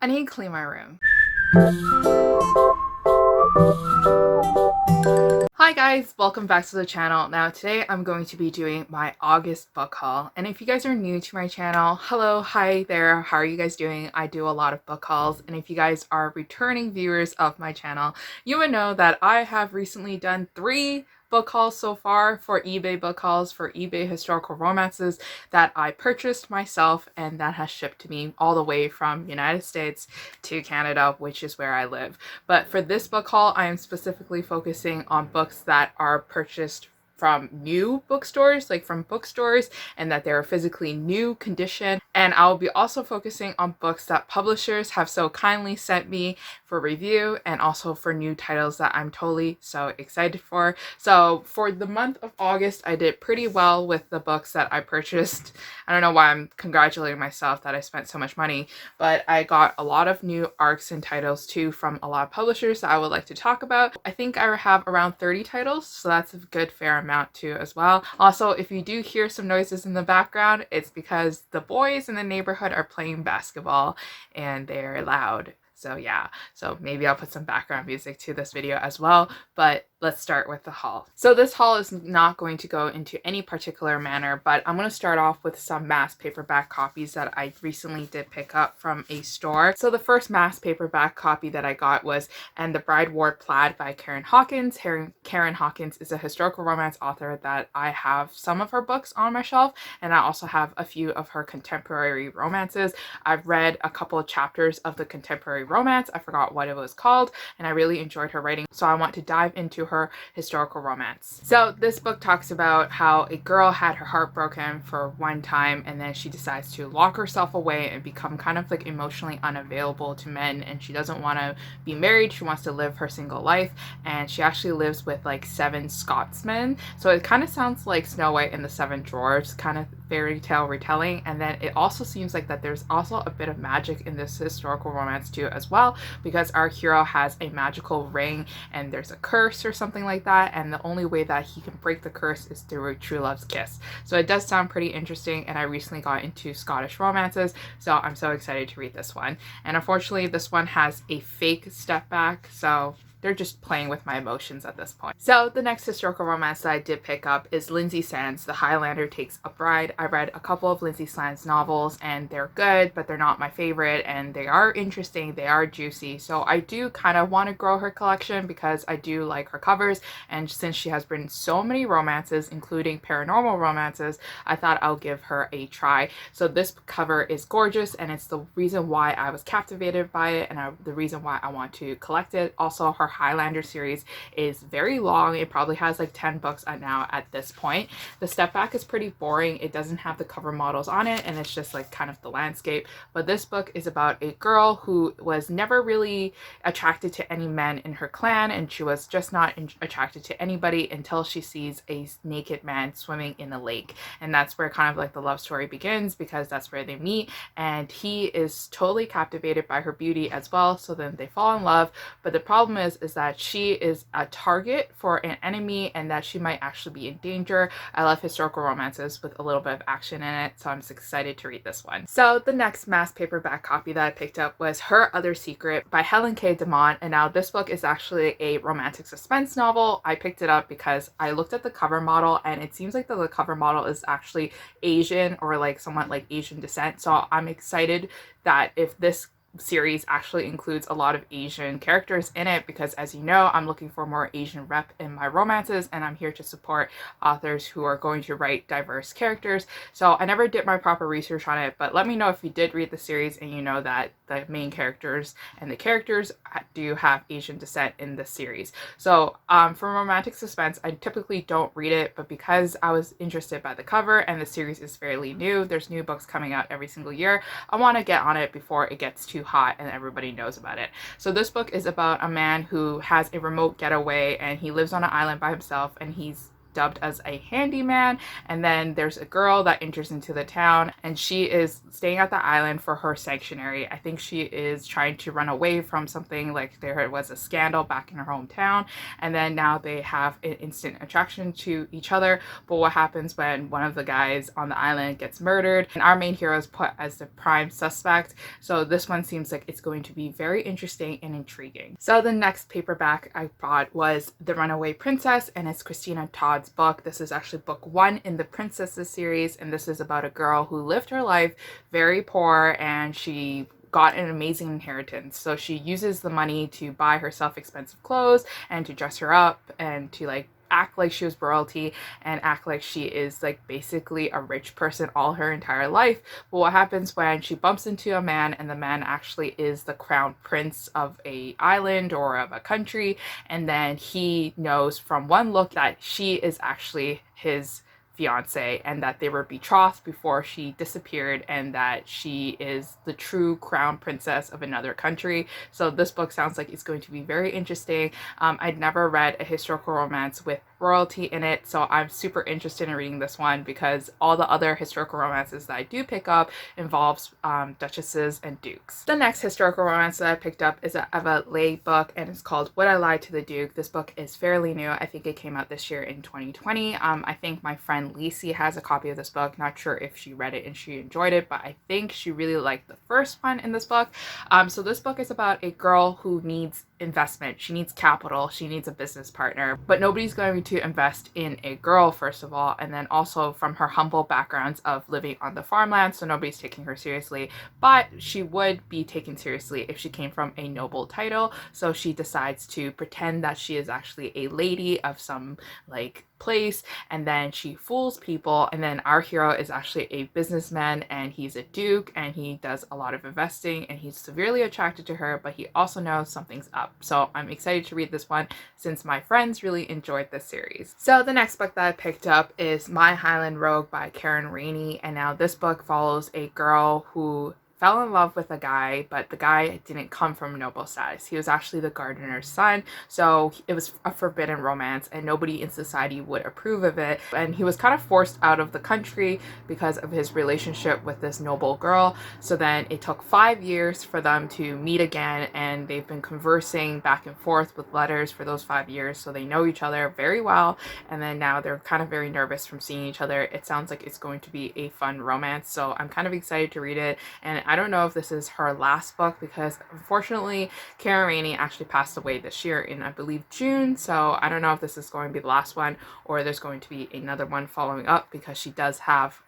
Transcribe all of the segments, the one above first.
I need to clean my room. Hi guys, welcome back to the channel. Now today I'm going to be doing my August book haul, and if you guys are new to my channel, hello, hi there, how are you guys doing? I do a lot of book hauls, and if you guys are returning viewers of my channel, you would know that I have recently done 3 book hauls so far for eBay book hauls for eBay historical romances that I purchased myself and that has shipped to me all the way from United States to Canada, which is where I live. But for this book haul, I am specifically focusing on books that are purchased from new bookstores, like from bookstores, and that they're physically new condition. And I'll be also focusing on books that publishers have so kindly sent me for review, and also for new titles that I'm totally so excited for. So for the month of August, I did pretty well with the books that I purchased. I don't know why I'm congratulating myself that I spent so much money, but I got a lot of new arcs and titles too from a lot of publishers that I would like to talk about. I think I have around 30 titles, so that's a good fair amount too as well. Also, if you do hear some noises in the background, it's because the boys in the neighborhood are playing basketball and they're loud. So yeah, so maybe I'll put some background music to this video as well, but let's start with the haul. So this haul is not going to go into any particular manner, but I'm going to start off with some mass paperback copies that I recently did pick up from a store. So the first mass paperback copy that I got was And the Bride Wore Plaid by Karen Hawkins. Karen Hawkins is a historical romance author that I have some of her books on my shelf, and I also have a few of her contemporary romances. I've read a couple of chapters of the contemporary romance. I forgot what it was called, and I really enjoyed her writing, so I want to dive into her historical romance. So this book talks about how a girl had her heart broken for one time, and then she decides to lock herself away and become kind of like emotionally unavailable to men, and she doesn't want to be married. She wants to live her single life, and she actually lives with like 7 Scotsmen. So it kind of sounds like Snow White and the 7 Dwarfs kind of fairy tale retelling. And then it also seems like that there's also a bit of magic in this historical romance too as well, because our hero has a magical ring and there's a curse or something like that, and the only way that he can break the curse is through a true love's kiss. So it does sound pretty interesting, and I recently got into Scottish romances, so I'm so excited to read this one. And unfortunately this one has a fake step back, so they're just playing with my emotions at this point. So the next historical romance that I did pick up is Lindsay Sands' The Highlander Takes a Bride. I read a couple of Lindsay Sands novels, and they're good, but they're not my favorite, and they are interesting, they are juicy. So I do kind of want to grow her collection because I do like her covers, and since she has written so many romances, including paranormal romances, I thought I'll give her a try. So this cover is gorgeous, and it's the reason why I was captivated by it, and the reason why I want to collect it. Also, her Highlander series is very long. It probably has like 10 books now at this point. The step back is pretty boring. It doesn't have the cover models on it, and it's just like kind of the landscape. But this book is about a girl who was never really attracted to any men in her clan, and she was just not attracted to anybody until she sees a naked man swimming in a lake. And that's where kind of like the love story begins, because that's where they meet, and he is totally captivated by her beauty as well. So then they fall in love, but the problem is that she is a target for an enemy, and that she might actually be in danger. I love historical romances with a little bit of action in it, so I'm just excited to read this one. So the next mass paperback copy that I picked up was Her Other Secret by Helen K. DeMont, and now this book is actually a romantic suspense novel. I picked it up because I looked at the cover model, and it seems like the cover model is actually Asian, or like somewhat like Asian descent, so I'm excited that if this series actually includes a lot of Asian characters in it, because as you know, I'm looking for more Asian rep in my romances, and I'm here to support authors who are going to write diverse characters. So I never did my proper research on it, but let me know if you did read the series and you know that the main characters and the characters do have Asian descent in this series. So for romantic suspense, I typically don't read it, but because I was interested by the cover and the series is fairly new, there's new books coming out every single year, I want to get on it before it gets too hot and everybody knows about it. So this book is about a man who has a remote getaway, and he lives on an island by himself, and he's dubbed as a handyman, and then there's a girl that enters into the town, and she is staying at the island for her sanctuary. I think she is trying to run away from something, like there was a scandal back in her hometown, and then now they have an instant attraction to each other. But what happens when one of the guys on the island gets murdered, and our main hero is put as the prime suspect. So this one seems like it's going to be very interesting and intriguing. So the next paperback I bought was The Runaway Princess, and it's Christina Todd's book. This is actually book 1 in the Princesses series, and this is about a girl who lived her life very poor, and she got an amazing inheritance. So she uses the money to buy herself expensive clothes and to dress her up and to like act like she was royalty and act like she is like basically a rich person all her entire life. But what happens when she bumps into a man, and the man actually is the crown prince of a island or of a country, and then he knows from one look that she is actually his fiance and that they were betrothed before she disappeared, and that she is the true crown princess of another country. So this book sounds like it's going to be very interesting. I'd never read a historical romance with royalty in it, so I'm super interested in reading this one because all the other historical romances that I do pick up involves duchesses and dukes. The next historical romance that I picked up is an Eva Leigh book, and it's called Would I Lie to the Duke. This book is fairly new. I think it came out this year in 2020. I think my friend Lacey has a copy of this book. Not sure if she read it and she enjoyed it, but I think she really liked the first one in this book. So this book is about a girl who needs investment. She needs capital. She needs a business partner, but nobody's going to invest in a girl, first of all, and then also from her humble backgrounds of living on the farmland, so nobody's taking her seriously. But she would be taken seriously if she came from a noble title, so she decides to pretend that she is actually a lady of some like place, and then she fools people, and then our hero is actually a businessman, and he's a duke, and he does a lot of investing, and he's severely attracted to her, but he also knows something's up. So I'm excited to read this one since my friends really enjoyed this series. So the next book that I picked up is My Highland Rogue by Karen Rainey, and now this book follows a girl who fell in love with a guy, but the guy didn't come from noble status. He was actually the gardener's son, so it was a forbidden romance and nobody in society would approve of it. And he was kind of forced out of the country because of his relationship with this noble girl. So then it took 5 years for them to meet again, and they've been conversing back and forth with letters for those 5 years, so they know each other very well. And then now they're kind of very nervous from seeing each other. It sounds like it's going to be a fun romance, so I'm kind of excited to read it. And I don't know if this is her last book because unfortunately Karen Rainey actually passed away this year in, I believe, June. So I don't know if this is going to be the last one or there's going to be another one following up, because she does have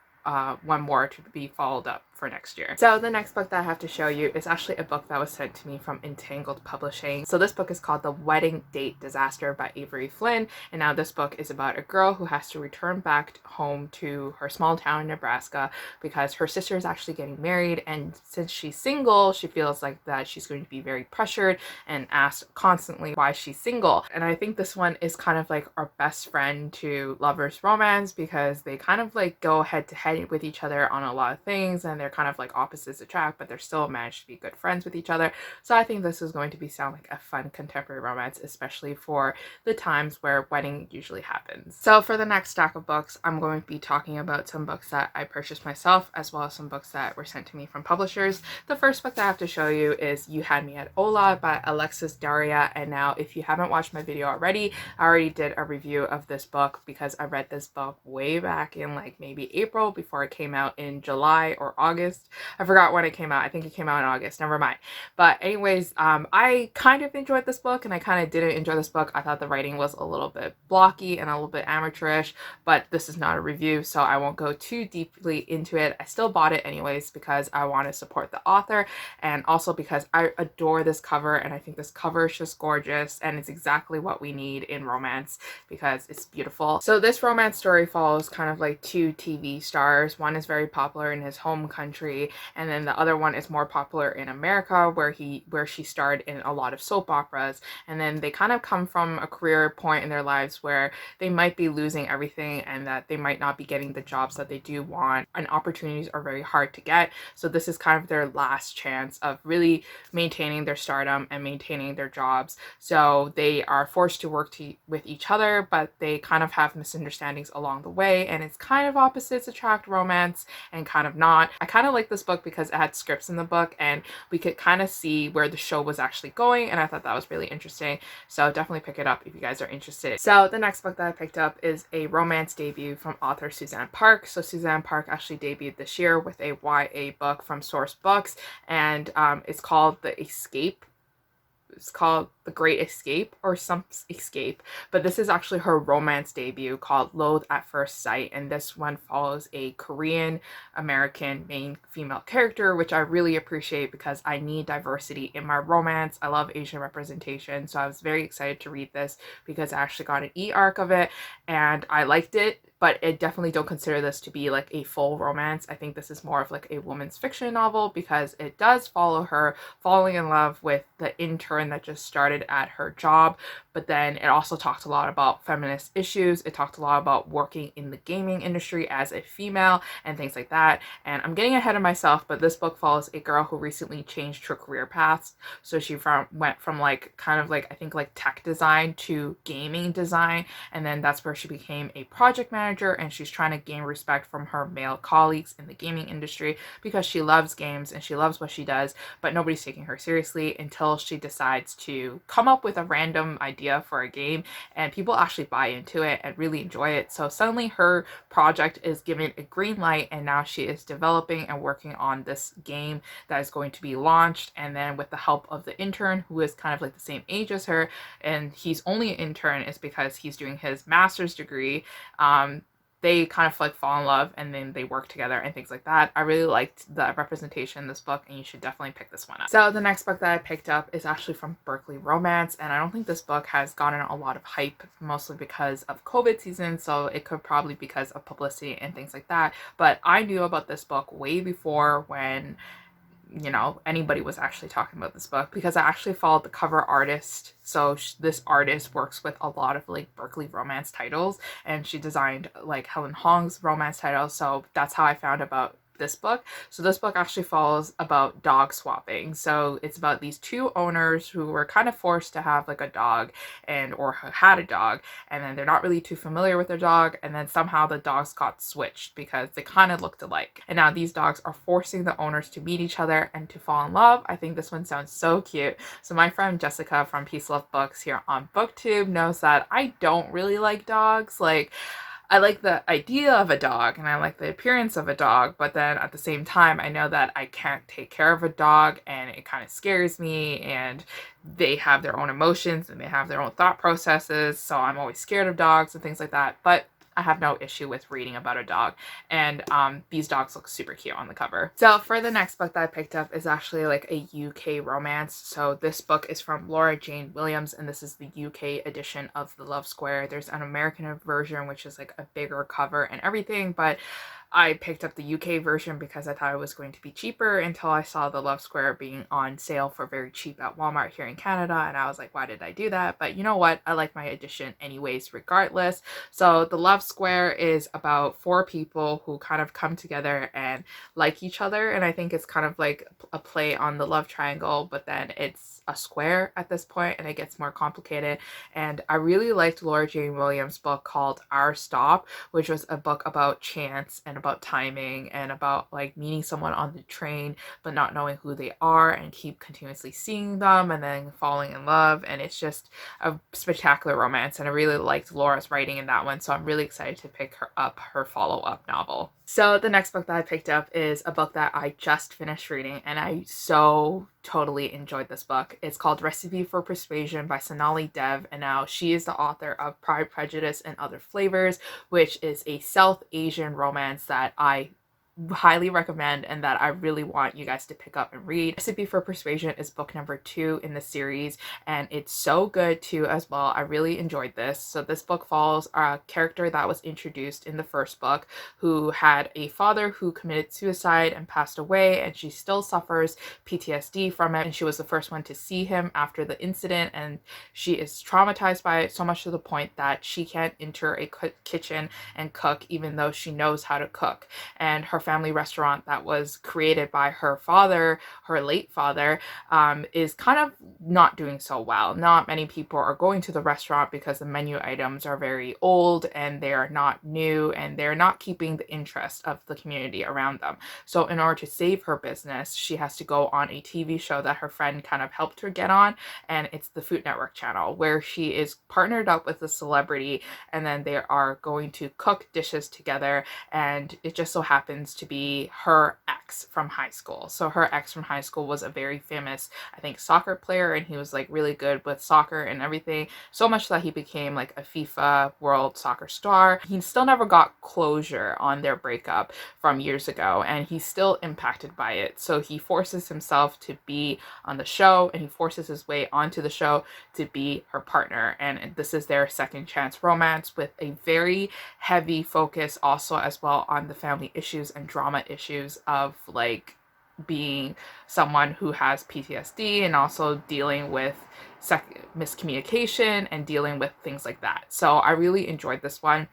one more to be followed up for next year. So the next book that I have to show you is actually a book that was sent to me from Entangled Publishing. So this book is called The Wedding Date Disaster by Avery Flynn, and now this book is about a girl who has to return back home to her small town in Nebraska because her sister is actually getting married, and since she's single she feels like that she's going to be very pressured and asked constantly why she's single. And I think this one is kind of like our best friend to lovers romance because they kind of like go head to head with each other on a lot of things, and they're kind of like opposites attract, but they're still managed to be good friends with each other. So I think this is going to be sound like a fun contemporary romance, especially for the times where wedding usually happens. So for the next stack of books, I'm going to be talking about some books that I purchased myself, as well as some books that were sent to me from publishers. The first book that I have to show you is You Had Me at Hola by Alexis Daria. And now if you haven't watched my video already, I already did a review of this book because I read this book way back in like maybe April, before it came out in July or August. I forgot when it came out. I think it came out in August. Never mind. But anyways, I kind of enjoyed this book and I kind of didn't enjoy this book. I thought the writing was a little bit blocky and a little bit amateurish, but this is not a review, so I won't go too deeply into it. I still bought it anyways because I want to support the author, and also because I adore this cover, and I think this cover is just gorgeous and it's exactly what we need in romance because it's beautiful. So this romance story follows kind of like two TV stars. One is very popular in his home country country, and then the other one is more popular in America, where she starred in a lot of soap operas. And then they kind of come from a career point in their lives where they might be losing everything and that they might not be getting the jobs that they do want, and opportunities are very hard to get. So this is kind of their last chance of really maintaining their stardom and maintaining their jobs. So they are forced to work with each other, but they kind of have misunderstandings along the way, and it's kind of opposites attract romance and kind of not. I kind of like this book because it had scripts in the book and we could kind of see where the show was actually going, and I thought that was really interesting. So definitely pick it up if you guys are interested. So the next book that I picked up is a romance debut from author Suzanne Park. So Suzanne Park actually debuted this year with a YA book from Source Books, and it's called The Escape. It's called The Great Escape or some escape, but this is actually her romance debut called Loathe at First Sight, and this one follows a Korean American main female character, which I really appreciate because I need diversity in my romance. I love Asian representation, so I was very excited to read this because I actually got an e-arc of it and I liked it. But I definitely don't consider this to be like a full romance. I think this is more of like a woman's fiction novel because it does follow her falling in love with the intern that just started at her job. But then it also talked a lot about feminist issues. It talked a lot about working in the gaming industry as a female and things like that. And I'm getting ahead of myself, but this book follows a girl who recently changed her career paths. So she went from like kind of like, I think like tech design to gaming design. And then that's where she became a project manager, and she's trying to gain respect from her male colleagues in the gaming industry because she loves games and she loves what she does, but nobody's taking her seriously until she decides to come up with a random idea for a game and people actually buy into it and really enjoy it. So suddenly her project is given a green light, and now she is developing and working on this game that is going to be launched. And then with the help of the intern, who is kind of like the same age as her, and he's only an intern is because he's doing his master's degree, they kind of like fall in love and then they work together and things like that. I really liked the representation in this book, and you should definitely pick this one up. So the next book that I picked up is actually from Berkeley Romance, and I don't think this book has gotten a lot of hype, mostly because of COVID season, so it could probably be because of publicity and things like that. But I knew about this book way before when anybody was actually talking about this book, because I actually followed the cover artist. So this artist works with a lot of like Berkeley Romance titles, and she designed like Helen Hong's romance titles. So that's how I found about this book. So this book actually follows about dog swapping. So it's about these two owners who were kind of forced to have like a dog or had a dog, and then they're not really too familiar with their dog, and then somehow the dogs got switched because they kind of looked alike. And now these dogs are forcing the owners to meet each other and to fall in love. I think this one sounds so cute. So my friend Jessica from Peace Love Books here on BookTube knows that I don't really like dogs. Like, I like the idea of a dog and I like the appearance of a dog, but then at the same time, I know that I can't take care of a dog and it kind of scares me, and they have their own emotions and they have their own thought processes. So I'm always scared of dogs and things like that. But I have no issue with reading about a dog, and these dogs look super cute on the cover. So for the next book that I picked up is actually like a UK romance. So this book is from Laura Jane Williams, and this is the UK edition of The Love Square. There's an American version, which is like a bigger cover and everything, but I picked up the UK version because I thought it was going to be cheaper until I saw The Love Square being on sale for very cheap at Walmart here in Canada, and I was like, why did I do that? But you know what? I like my edition anyways, regardless. So The Love Square is about four people who kind of come together and like each other, and I think it's kind of like a play on the love triangle, but then it's a square at this point and it gets more complicated. And I really liked Laura Jane Williams' book called Our Stop, which was a book about chance and about timing and about like meeting someone on the train but not knowing who they are and keep continuously seeing them and then falling in love. And it's just a spectacular romance, and I really liked Laura's writing in that one, so I'm really excited to pick her follow-up novel. So the next book that I picked up is a book that I just finished reading, and I so totally enjoyed this book. It's called Recipe for Persuasion by Sonali Dev, and now she is the author of Pride, Prejudice, and Other Flavors, which is a South Asian romance that I highly recommend and that I really want you guys to pick up and read. Recipe for Persuasion is book number 2 in the series, and it's so good too as well. I really enjoyed this. So this book follows a character that was introduced in the first book who had a father who committed suicide and passed away, and she still suffers PTSD from it, and she was the first one to see him after the incident, and she is traumatized by it so much to the point that she can't enter a kitchen and cook even though she knows how to cook. And her family restaurant that was created by her father, her late father, is kind of not doing so well. Not many people are going to the restaurant because the menu items are very old and they are not new, and they're not keeping the interest of the community around them. So in order to save her business, she has to go on a TV show that her friend kind of helped her get on, and it's the Food Network channel, where she is partnered up with a celebrity, and then they are going to cook dishes together, and it just so happens to be her ex from high school. So her ex from high school was a very famous, I think, soccer player, and he was like really good with soccer and everything, so much that he became like a FIFA world soccer star. He still never got closure on their breakup from years ago, and he's still impacted by it. So he forces himself to be on the show, and he forces his way onto the show to be her partner, and this is their second chance romance with a very heavy focus also as well on the family issues and drama issues of like being someone who has PTSD and also dealing with miscommunication and dealing with things like that. So I really enjoyed this one.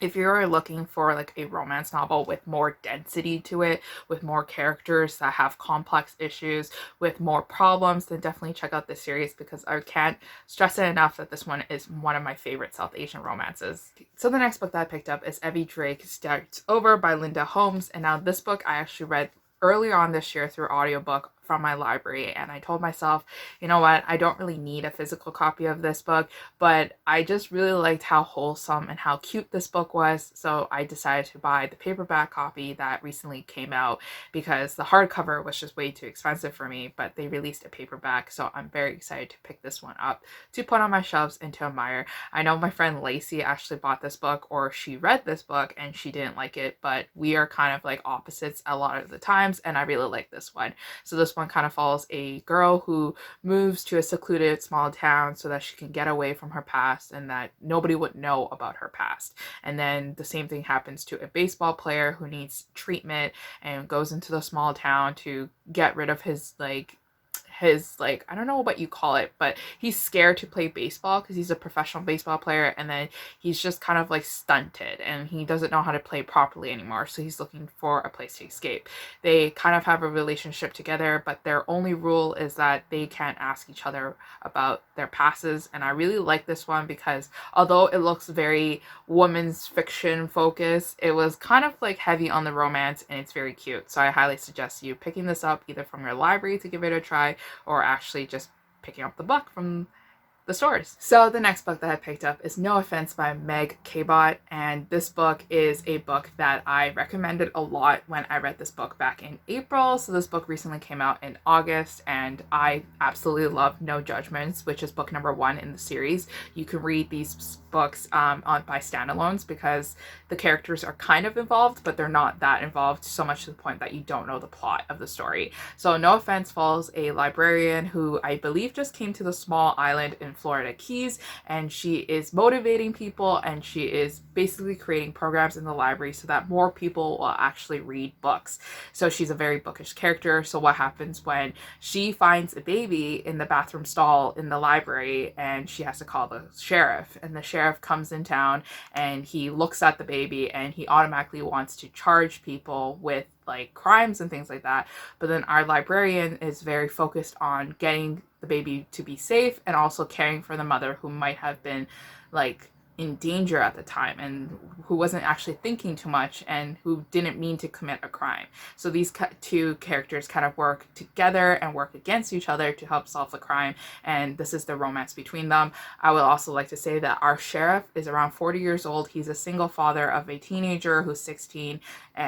If you're looking for like a romance novel with more density to it, with more characters that have complex issues, with more problems, then definitely check out this series, because I can't stress it enough that this one is one of my favorite South Asian romances. So the next book that I picked up is Evie Drake Starts Over by Linda Holmes. And now this book I actually read earlier on this year through audiobook from my library, and I told myself, you know what, I don't really need a physical copy of this book, but I just really liked how wholesome and how cute this book was, so I decided to buy the paperback copy that recently came out, because the hardcover was just way too expensive for me, but they released a paperback, so I'm very excited to pick this one up to put on my shelves and to admire. I know my friend Lacey actually bought this book, or she read this book and she didn't like it, but we are kind of like opposites a lot of the times, and I really like this one. So this one kind of follows a girl who moves to a secluded small town so that she can get away from her past and that nobody would know about her past. And then the same thing happens to a baseball player who needs treatment and goes into the small town to get rid of his I don't know what you call it, but he's scared to play baseball because he's a professional baseball player, and then he's just kind of like stunted and he doesn't know how to play properly anymore, so he's looking for a place to escape. They kind of have a relationship together, but their only rule is that they can't ask each other about their pasts. And I really like this one because although it looks very women's fiction focused, it was kind of like heavy on the romance, and it's very cute. So I highly suggest you picking this up either from your library to give it a try, or actually just picking up the book from the stores. So the next book that I picked up is No Offense by Meg Cabot, and this book is a book that I recommended a lot when I read this book back in April. So this book recently came out in August, and I absolutely love No Judgments, which is book number 1 in the series. You can read these books by standalones because the characters are kind of involved, but they're not that involved so much to the point that you don't know the plot of the story. So No Offense follows a librarian who I believe just came to the small island in Florida Keys, and she is motivating people, and she is basically creating programs in the library so that more people will actually read books. So she's a very bookish character. So what happens when she finds a baby in the bathroom stall in the library, and she has to call the sheriff, and the sheriff comes in town and he looks at the baby and he automatically wants to charge people with like crimes and things like that. But then our librarian is very focused on getting the baby to be safe and also caring for the mother who might have been like in danger at the time and who wasn't actually thinking too much and who didn't mean to commit a crime. So these two characters kind of work together and work against each other to help solve the crime, and this is the romance between them. I would also like to say that our sheriff is around 40 years old. He's a single father of a teenager who's 16.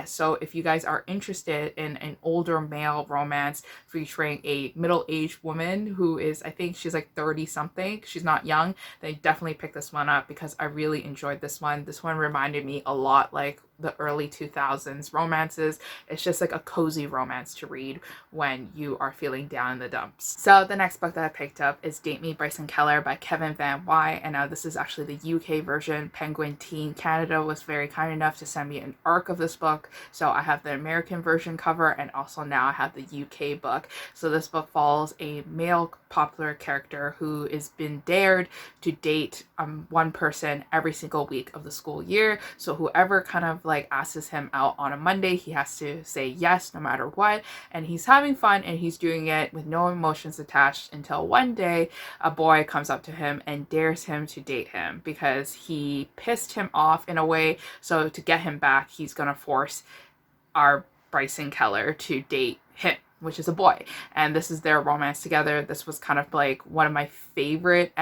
So if you guys are interested in an older male romance featuring a middle-aged woman who is, I think she's like 30 something, she's not young, then definitely pick this one up because I really enjoyed this one. This one reminded me a lot like the early 2000s romances. It's just like a cozy romance to read when you are feeling down in the dumps. So the next book that I picked up is Date Me, Bryson Keller by Kevin Van Wy, and now this is actually the UK version. Penguin Teen Canada was very kind enough to send me an ARC of this book, so I have the American version cover, and also now I have the UK book. So this book follows a male popular character who has been dared to date one person every single week of the school year. So whoever kind of like asks him out on a Monday, he has to say yes no matter what, and he's having fun and he's doing it with no emotions attached until one day a boy comes up to him and dares him to date him because he pissed him off in a way. So to get him back, he's gonna force our Bryson Keller to date him, which is a boy, and this is their romance together. This was kind of like one of my favorite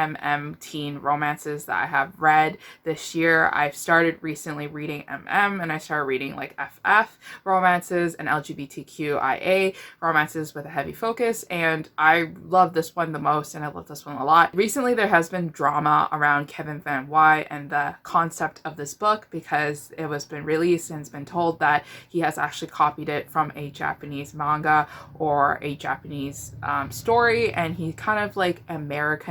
teen romances that I have read this year. I've started recently reading and I started reading like FF romances and LGBTQIA romances with a heavy focus, and I love this one the most, and I love this one a lot. Recently there has been drama around Kevin Van Wy and the concept of this book because it was been released and it's been told that he has actually copied it from a Japanese manga or a Japanese story, and he kind of like Americanized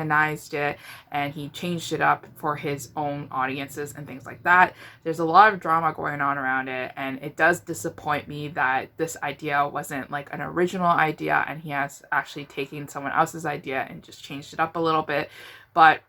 it and he changed it up for his own audiences and things like that. There's a lot of drama going on around it, and it does disappoint me that this idea wasn't like an original idea and he has actually taken someone else's idea and just changed it up a little bit. But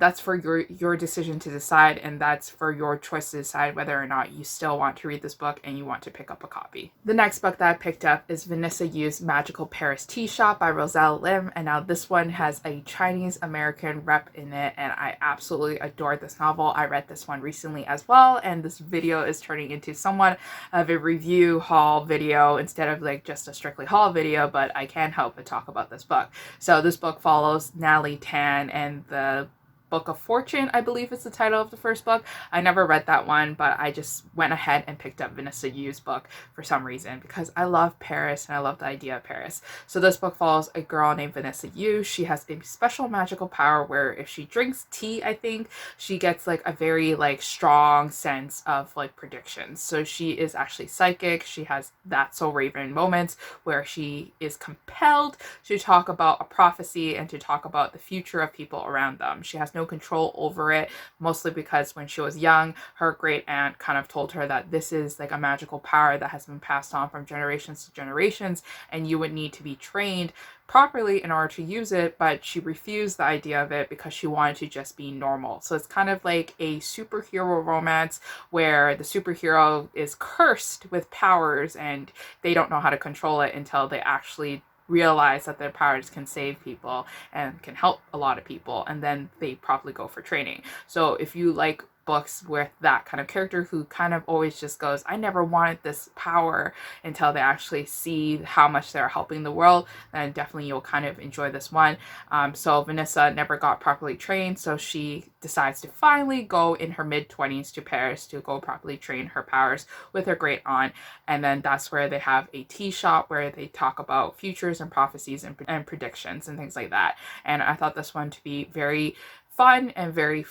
that's for your decision to decide, and that's for your choice to decide whether or not you still want to read this book and you want to pick up a copy. The next book that I picked up is Vanessa Yu's Magical Paris Tea Shop by Roselle Lim, and now this one has a Chinese American rep in it, and I absolutely adored this novel. I read this one recently as well, and this video is turning into somewhat of a review haul video instead of like just a strictly haul video, but I can't help but talk about this book. So this book follows Natalie Tan and the Book of Fortune, I believe is the title of the first book. I never read that one, but I just went ahead and picked up Vanessa Yu's book for some reason because I love Paris and I love the idea of Paris. So this book follows a girl named Vanessa Yu. She has a special magical power where if she drinks tea, I think, she gets like a very like strong sense of like predictions. So she is actually psychic. She has That's So Raven moments where she is compelled to talk about a prophecy and to talk about the future of people around them. She has no control over it, mostly because when she was young, her great aunt kind of told her that this is like a magical power that has been passed on from generations to generations, and you would need to be trained properly in order to use it, but she refused the idea of it because she wanted to just be normal. So it's kind of like a superhero romance where the superhero is cursed with powers and they don't know how to control it until they actually realize that their powers can save people and can help a lot of people, and then they probably go for training. So if you like books with that kind of character who kind of always just goes, I never wanted this power, until they actually see how much they're helping the world, then definitely you'll kind of enjoy this one. So Vanessa never got properly trained, so she decides to finally go in her mid-20s to Paris to go properly train her powers with her great aunt, and then that's where they have a tea shop where they talk about futures and prophecies and predictions and things like that. And I thought this one to be very fun and very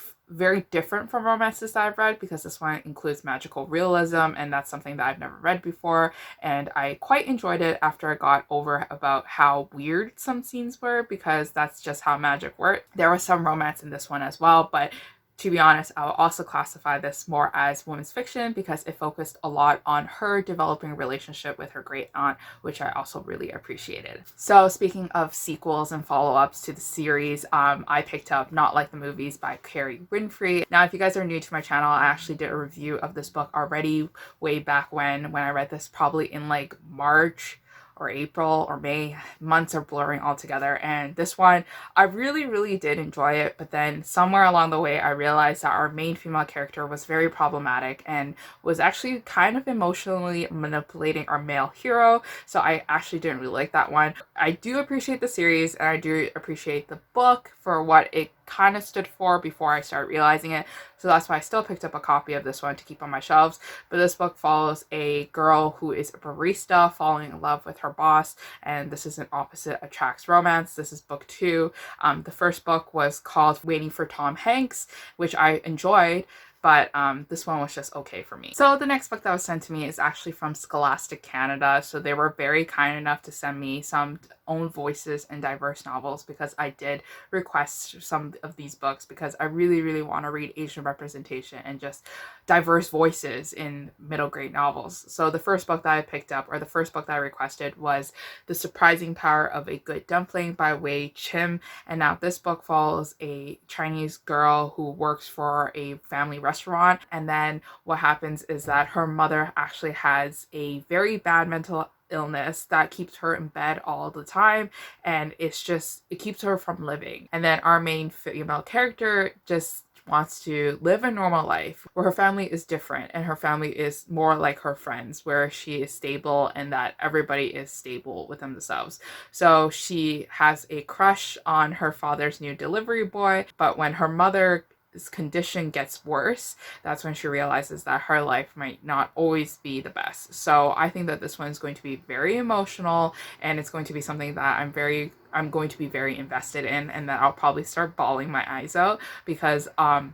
different from romances that I've read, because this one includes magical realism, and that's something that I've never read before, and I quite enjoyed it after I got over about how weird some scenes were, because that's just how magic works. There was some romance in this one as well, but to be honest, I'll also classify this more as women's fiction because it focused a lot on her developing a relationship with her great aunt, which I also really appreciated. So speaking of sequels and follow-ups to the series, I picked up Not Like the Movies by Carrie Winfrey. Now, if you guys are new to my channel, I actually did a review of this book already way back when I read this, probably in like March or April or May. Months are blurring all together, and this one I really did enjoy it, but then somewhere along the way I realized that our main female character was very problematic and was actually kind of emotionally manipulating our male hero, so I actually didn't really like that one. I do appreciate the series and I do appreciate the book for what it kind of stood for before I started realizing it, so that's why I still picked up a copy of this one to keep on my shelves. But this book follows a girl who is a barista falling in love with her boss, and this is an opposite attracts romance. This is book 2. The first book was called Waiting for Tom Hanks, which I enjoyed, but this one was just okay for me. So the next book that was sent to me is actually from Scholastic Canada. So they were very kind enough to send me some own voices and diverse novels, because I did request some of these books because I really want to read Asian representation and just diverse voices in middle grade novels. So the first book that I picked up, or the first book that I requested, was The Surprising Power of a Good Dumpling by Wei Chim. And now this book follows a Chinese girl who works for a family restaurant, and then what happens is that her mother actually has a very bad mental illness that keeps her in bed all the time, and it keeps her from living. And then our main female character just wants to live a normal life where her family is different and her family is more like her friends, where she is stable and that everybody is stable within themselves. So she has a crush on her father's new delivery boy, but when her mother's condition gets worse, that's when she realizes that her life might not always be the best. So I think that this one is going to be very emotional, and it's going to be something that I'm going to be very invested in, and that I'll probably start bawling my eyes out, because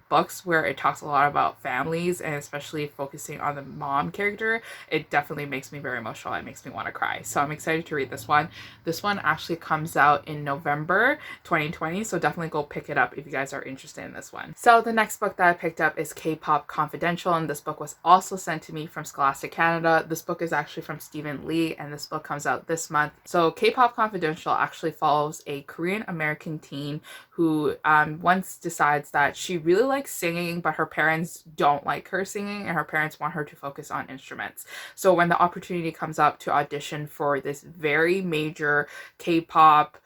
books where it talks a lot about families and especially focusing on the mom character, it definitely makes me very emotional. It makes me want to cry. So I'm excited to read this one. This one actually comes out in November 2020, so definitely go pick it up if you guys are interested in this one. So the next book that I picked up is Kpop Confidential, and this book was also sent to me from Scholastic Canada. This book is actually from Stephen Lee, and this book comes out this month. So Kpop Confidential actually follows a Korean American teen who once decides that she really likes singing, but her parents don't like her singing, and her parents want her to focus on instruments. So when the opportunity comes up to audition for this very major K-pop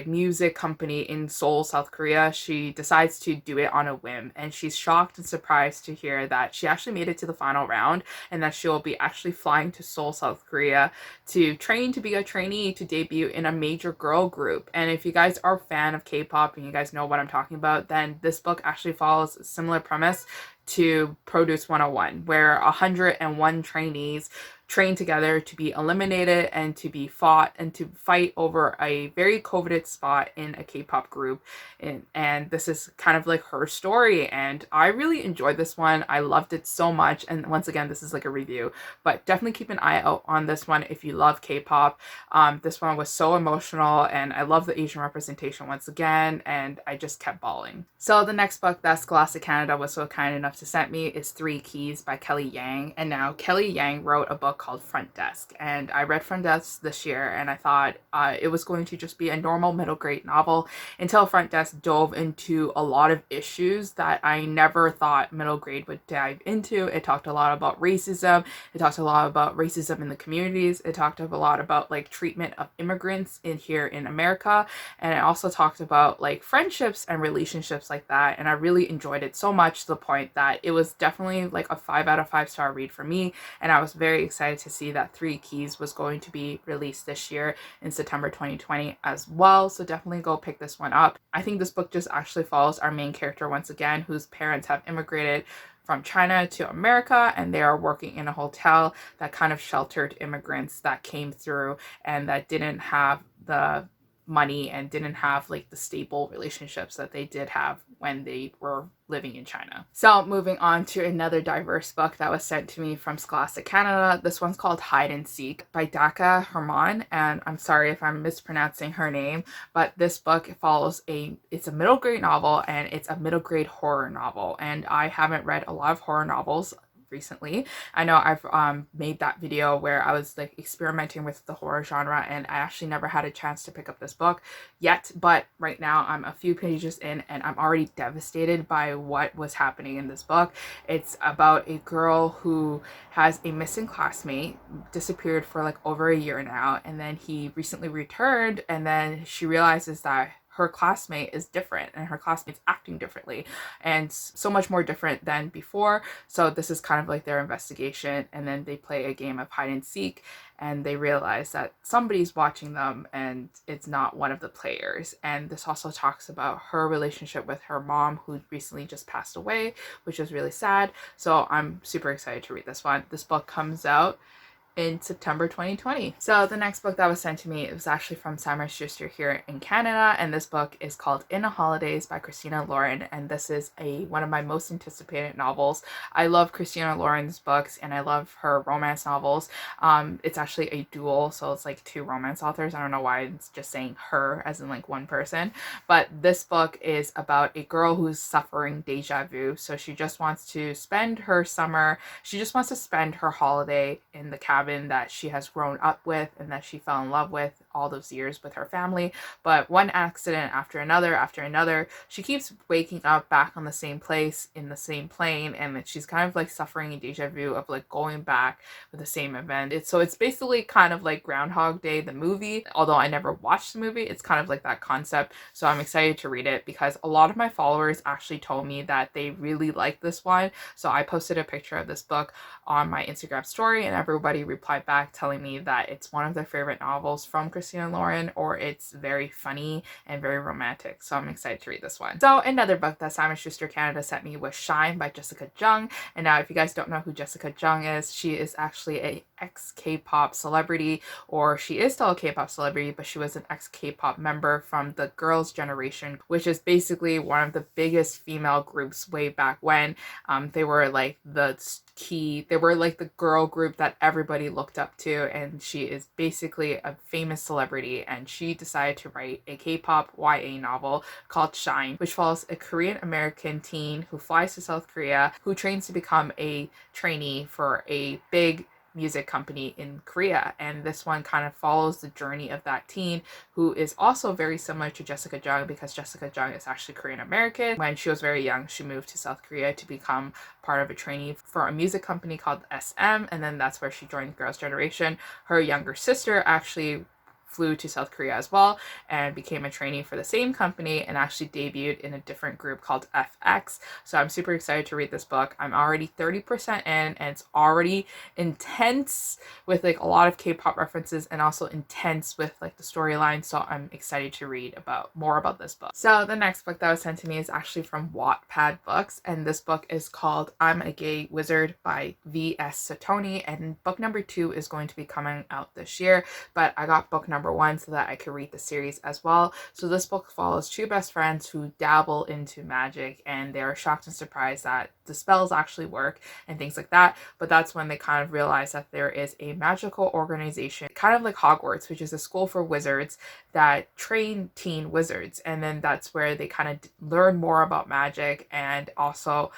music company in Seoul, South Korea, she decides to do it on a whim, and she's shocked and surprised to hear that she actually made it to the final round, and that she'll be actually flying to Seoul, South Korea to train to be a trainee to debut in a major girl group. And if you guys are a fan of K-pop and you guys know what I'm talking about, then this book actually follows a similar premise to Produce 101, where 101 trainees train together to be eliminated and to be fought and to fight over a very coveted spot in a K-pop group. And this is kind of like her story, and I really enjoyed this one. I loved it so much, and once again, this is like a review, but definitely keep an eye out on this one if you love K-pop. This one was so emotional, and I love the Asian representation once again, and I just kept bawling. So the next book that Scholastic Canada was so kind enough to send me is Three Keys by Kelly Yang. And now Kelly Yang wrote a book called Front Desk, and I read Front Desk this year, and I thought it was going to just be a normal middle grade novel, until Front Desk dove into a lot of issues that I never thought middle grade would dive into. It talked a lot about racism. It talked a lot about racism in the communities. It talked a lot about treatment of immigrants here in America, and it also talked about friendships and relationships like that. And I really enjoyed it so much, to the point that it was definitely a 5 out of 5 star read for me, and I was very excited to see that Three Keys was going to be released this year in September 2020 as well. So definitely go pick this one up. I think this book just actually follows our main character once again, whose parents have immigrated from China to America, and they are working in a hotel that kind of sheltered immigrants that came through and that didn't have the money and didn't have the stable relationships that they did have when they were living in China. So moving on to another diverse book that was sent to me from Scholastic Canada. This one's called Hide and Seek by Daka Herman, and I'm sorry if I'm mispronouncing her name, but this book follows it's a middle grade novel, and it's a middle grade horror novel, and I haven't read a lot of horror novels recently. I know I've made that video where I was experimenting with the horror genre, and I actually never had a chance to pick up this book yet, but right now I'm a few pages in and I'm already devastated by what was happening in this book. It's about a girl who has a missing classmate, disappeared for over a year now, and then he recently returned, and then she realizes that her classmate is different and her classmate's acting differently, and so much more different than before. So this is kind of their investigation, and then they play a game of hide and seek, and they realize that somebody's watching them and it's not one of the players. And this also talks about her relationship with her mom, who recently just passed away, which is really sad. So I'm super excited to read this one. This book comes out in September 2020. So the next book that was sent to me, it was actually from Simon Schuster here in Canada, and this book is called In the Holidays by Christina Lauren, and this is one of my most anticipated novels. I love Christina Lauren's books and I love her romance novels. It's actually a dual, so it's like two romance authors. I don't know why it's just saying her as in like one person, but this book is about a girl who's suffering deja vu. So she just wants to spend her summer, she just wants to spend her holiday in the cabin that she has grown up with and that she fell in love with all those years with her family. But one accident after another, she keeps waking up back on the same place in the same plane, and she's kind of like suffering a deja vu of like going back with the same event. It's basically kind of like Groundhog Day, the movie. Although I never watched the movie, it's kind of like that concept. So I'm excited to read it because a lot of my followers actually told me that they really like this one. So I posted a picture of this book on my Instagram story, and everybody replied back telling me that it's one of their favorite novels from Christina Lauren, or it's very funny and very romantic. So I'm excited to read this one. So another book that Simon Schuster Canada sent me was Shine by Jessica Jung. And now if you guys don't know who Jessica Jung is, she is actually a ex-K-pop celebrity, or she is still a K-pop celebrity, but she was an ex-K-pop member from the Girls' Generation, which is basically one of the biggest female groups way back when. They were like they were like the girl group that everybody looked up to, and she is basically a famous celebrity, and she decided to write a K-pop YA novel called Shine, which follows a Korean American teen who flies to South Korea, who trains to become a trainee for a big music company in Korea. And this one kind of follows the journey of that teen, who is also very similar to Jessica Jung, because Jessica Jung is actually Korean American. When she was very young, she moved to South Korea to become part of a trainee for a music company called SM, and then that's where she joined Girls' Generation. Her younger sister actually flew to South Korea as well and became a trainee for the same company and actually debuted in a different group called FX. So I'm super excited to read this book. I'm already 30% in, and it's already intense with like a lot of K-pop references and also intense with like the storyline. So I'm excited to read more about this book. So the next book that was sent to me is actually from Wattpad Books, and this book is called I'm a Gay Wizard by V.S. Satoni, and book number 2 is going to be coming out this year, but I got book number 1 so that I could read the series as well. So this book follows two best friends who dabble into magic, and they're shocked and surprised that the spells actually work and things like that. But that's when they kind of realize that there is a magical organization, kind of like Hogwarts, which is a school for wizards that train teen wizards. And then that's where they kind of learn more about magic and also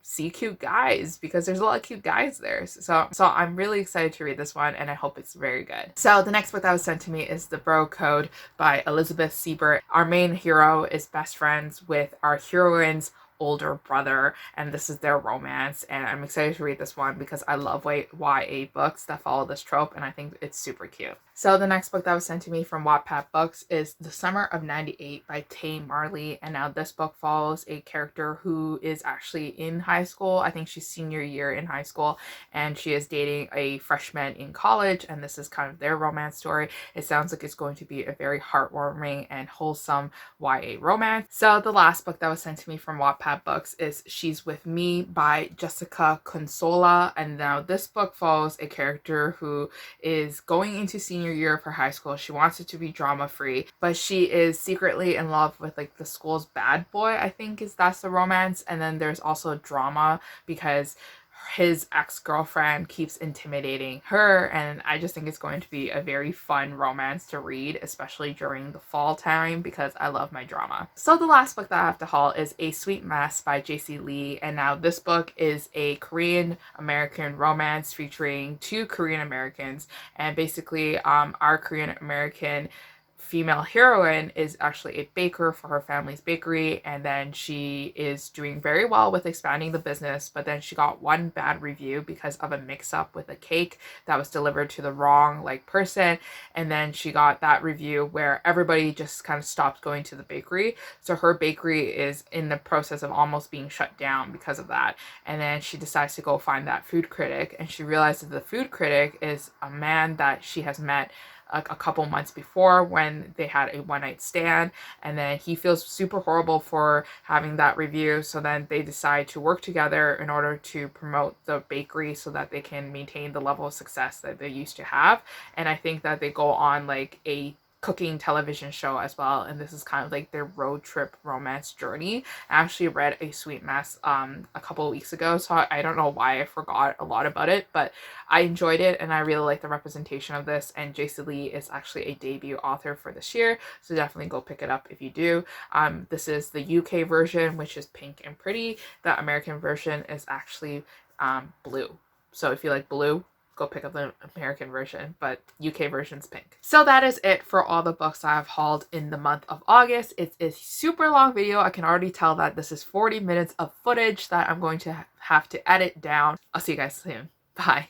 see cute guys, because there's a lot of cute guys there. So I'm really excited to read this one, and I hope it's very good. So the next book that was sent to me is The Bro Code by Elizabeth Siebert. Our main hero is best friends with our heroine's older brother, and this is their romance, and I'm excited to read this one because I love YA books that follow this trope, and I think it's super cute. So the next book that was sent to me from Wattpad Books is The Summer of '98 by Tay Marley, and now this book follows a character who is actually in high school. I think she's senior year in high school, and she is dating a freshman in college, and this is kind of their romance story. It sounds like it's going to be a very heartwarming and wholesome YA romance. So the last book that was sent to me from Wattpad Books is She's With Me by Jessica Consola, and now this book follows a character who is going into senior year of her high school. She wants it to be drama free, but she is secretly in love with like the school's bad boy, I think that's the romance. And then there's also drama because his ex-girlfriend keeps intimidating her, and I just think it's going to be a very fun romance to read, especially during the fall time, because I love my drama. So the last book that I have to haul is A Sweet Mess by J.C. Lee, and now this book is a Korean American romance featuring two Korean Americans, and basically our Korean American female heroine is actually a baker for her family's bakery, and then she is doing very well with expanding the business, but then she got one bad review because of a mix-up with a cake that was delivered to the wrong person, and then she got that review where everybody just kind of stopped going to the bakery. So her bakery is in the process of almost being shut down because of that, and then she decides to go find that food critic, and she realizes the food critic is a man that she has met like a couple months before when they had a one-night stand, and then he feels super horrible for having that review. So then they decide to work together in order to promote the bakery so that they can maintain the level of success that they used to have. And I think that they go on like a cooking television show as well, and this is kind of like their road trip romance journey. I actually read A Sweet Mess a couple of weeks ago, so I don't know why I forgot a lot about it, but I enjoyed it and I really like the representation of this. And JC Lee is actually a debut author for this year, so definitely go pick it up if you do. This is the UK version, which is pink and pretty. The American version is actually blue. So if you like blue, go pick up the American version, but UK version's pink. So that is it for all the books I've hauled in the month of August. It's a super long video. I can already tell that this is 40 minutes of footage that I'm going to have to edit down. I'll see you guys soon. Bye.